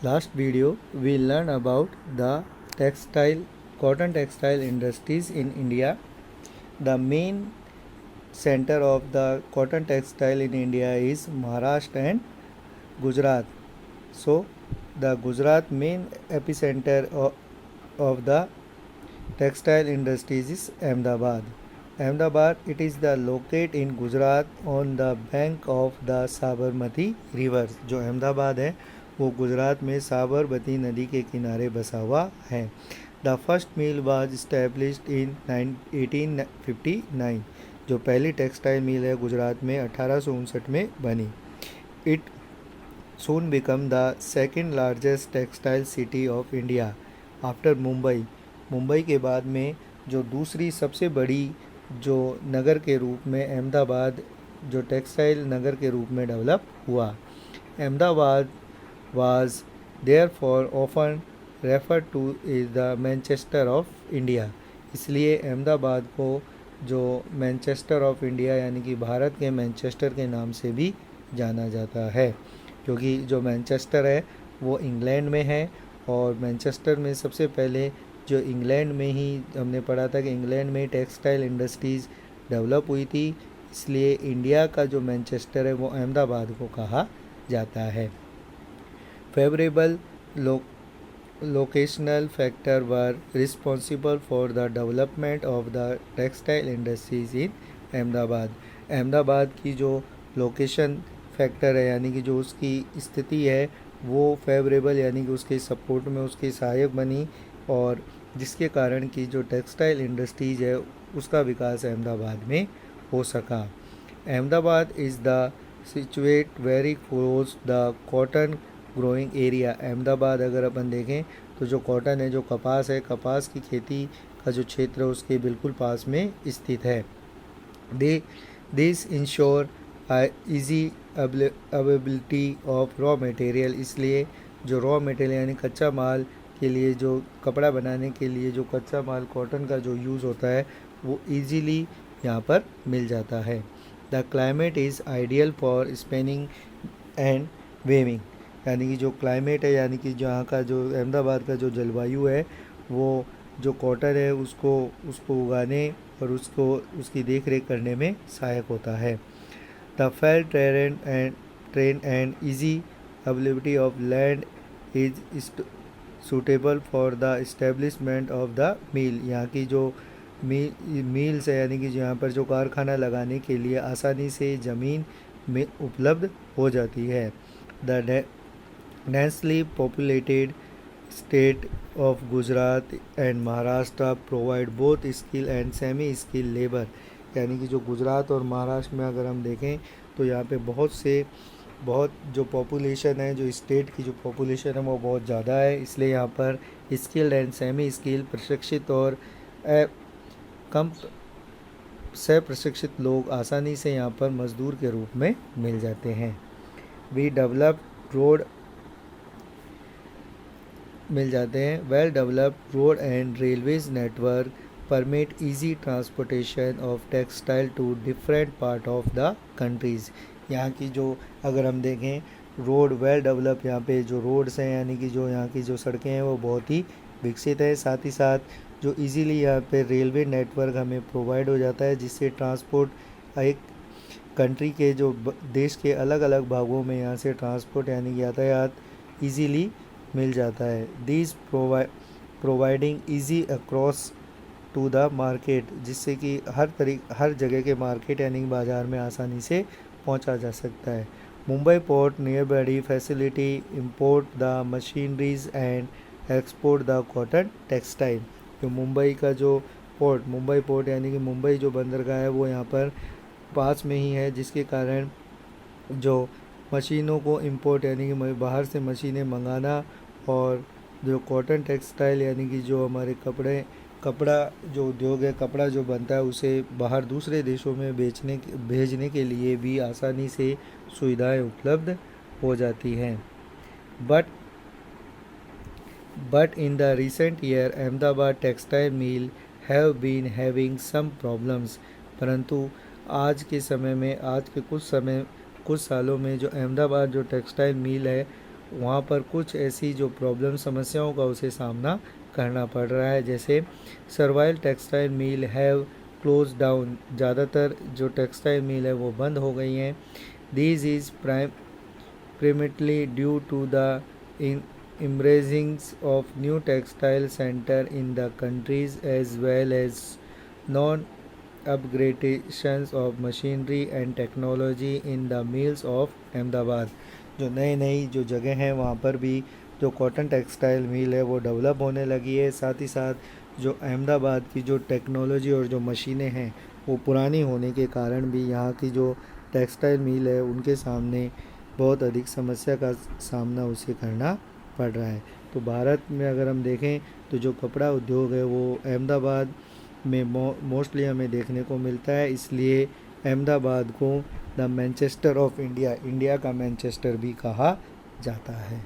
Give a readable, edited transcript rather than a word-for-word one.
Last video we learned about the cotton textile industries in India. The main center of the cotton textile in India is Maharashtra and Gujarat. So the Gujarat main epicenter of the textile industries is Ahmedabad. Ahmedabad, it is the located in Gujarat on the bank of the Sabarmati river. जो अहमदाबाद है वो गुजरात में साबरमती नदी के किनारे बसा हुआ है. The first mill was established in 1859. जो पहली टेक्सटाइल मिल है गुजरात में 1859 में बनी. It soon become the second largest textile city of India after Mumbai. Mumbai के बाद में जो दूसरी सबसे बड़ी जो नगर के रूप में अहमदाबाद जो टेक्सटाइल नगर के रूप में डेवलप हुआ. Ahmedabad was therefore often referred to as the Manchester of India. इसलिए अहमदाबाद को जो मैनचेस्टर ऑफ इंडिया यानी कि भारत के मैनचेस्टर के नाम से भी जाना जाता है, क्योंकि जो मैनचेस्टर है वो इंग्लैंड में है और मैनचेस्टर में सबसे पहले जो इंग्लैंड में ही हमने पढ़ा था कि इंग्लैंड में टेक्सटाइल इंडस्ट्रीज़ डेवलप हुई थी, इसलिए इंडिया का जो मैनचेस्टर है वो अहमदाबाद को कहा जाता है. Favourable locational factor were responsible for the development of the textile industries in Ahmedabad. Ahmedabad की जो लोकेशन फैक्टर है यानी कि जो उसकी स्थिति है वो फेवरेबल यानी कि उसके सपोर्ट में उसके सहायक बनी और जिसके कारण की जो टेक्सटाइल इंडस्ट्रीज़ है उसका विकास अहमदाबाद में हो सका. Ahmedabad is the situate very close the cotton growing area. Ahmedabad अगर अपन देखें तो जो कॉटन है जो कपास है कपास की खेती का जो क्षेत्र है उसके बिल्कुल पास में स्थित है. This ensure easy availability of raw material. इसलिए जो रॉ मटेरियल यानी कच्चा माल के लिए जो कपड़ा बनाने के लिए जो कच्चा माल कॉटन का जो यूज़ होता है वो इजीली यहाँ पर मिल जाता है. The climate is ideal for spinning and weaving. यानी कि जो क्लाइमेट है यानी कि जहाँ का जो अहमदाबाद का जो जलवायु है वो जो कॉटन है उसको उगाने और उसकी देख रेख करने में सहायक होता है. The fair terrain and easy availability of land is suitable for the establishment of the mill. यहाँ की जो मिल्स है यानी कि यहाँ पर जो कारखाना लगाने के लिए आसानी से ज़मीन में उपलब्ध हो जाती है. The densely populated state of Gujarat and Maharashtra provide both skilled and semi-skilled labor. यानी कि जो गुजरात और महाराष्ट्र में अगर हम देखें तो यहाँ पे बहुत जो पॉपुलेशन है जो स्टेट की जो पॉपुलेशन है वो बहुत ज़्यादा है, इसलिए यहाँ पर स्किल्ड एंड सेमी स्किल्ड प्रशिक्षित और कम से प्रशिक्षित लोग आसानी से यहाँ पर मज़दूर के रूप में मिल जाते हैं. वी डेवलप रोड मिल जाते हैं. Well developed road and railways network permit easy transportation of textile to different part of the countries. यहाँ की जो अगर हम देखें रोड वेल डेवलप यहाँ पे जो रोड्स हैं यानी कि जो यहाँ की जो सड़कें हैं वो बहुत ही विकसित है. साथ ही साथ जो इजीली यहाँ पे रेलवे नेटवर्क हमें प्रोवाइड हो जाता है जिससे ट्रांसपोर्ट एक कंट्री के जो देश के अलग अलग भागों में यहाँ से ट्रांसपोर्ट यानी कि यातायात इजीली मिल जाता है. This providing easy across to the market, जिससे कि हर जगह के मार्केट यानी बाज़ार में आसानी से पहुंचा जा सकता है. मुंबई पोर्ट नियर बड़ी facility import the machineries and export the cotton textile. जो मुंबई का जो मुंबई पोर्ट यानी कि मुंबई जो बंदरगाह है वो यहाँ पर पास में ही है, जिसके कारण जो मशीनों को इंपोर्ट यानी कि बाहर से मशीनें मंगाना और जो कॉटन टेक्सटाइल यानी कि जो हमारे कपड़ा जो उद्योग है कपड़ा जो बनता है उसे बाहर दूसरे देशों में भेजने के लिए भी आसानी से सुविधाएं उपलब्ध हो जाती हैं. But in the recent year Ahmedabad textile mill have been having some problems. परंतु आज के कुछ सालों में जो अहमदाबाद जो टेक्सटाइल मिल है वहाँ पर कुछ ऐसी जो प्रॉब्लम समस्याओं का उसे सामना करना पड़ रहा है, जैसे servile textile mill have close down, ज़्यादातर जो टेक्सटाइल मिल है वो बंद हो गई हैं। This is primarily due to the emergence of new textile center in the countries as well as non upgradations of machinery and technology in the mills of Ahmedabad. जो नई नई जो जगह हैं वहाँ पर भी जो कॉटन टेक्सटाइल मिल है वो डेवलप होने लगी है। साथ ही साथ जो अहमदाबाद की जो टेक्नोलॉजी और जो मशीनें हैं वो पुरानी होने के कारण भी यहाँ की जो टेक्सटाइल मिल है उनके सामने बहुत अधिक समस्या का सामना उसे करना पड़ रहा है। तो भारत में अगर हम देखें तो जो कपड़ा उद्योग है वो अहमदाबाद में मोस्टली हमें देखने को मिलता है, इसलिए अहमदाबाद को the Manchester of India, India का मैनचेस्टर भी कहा जाता है।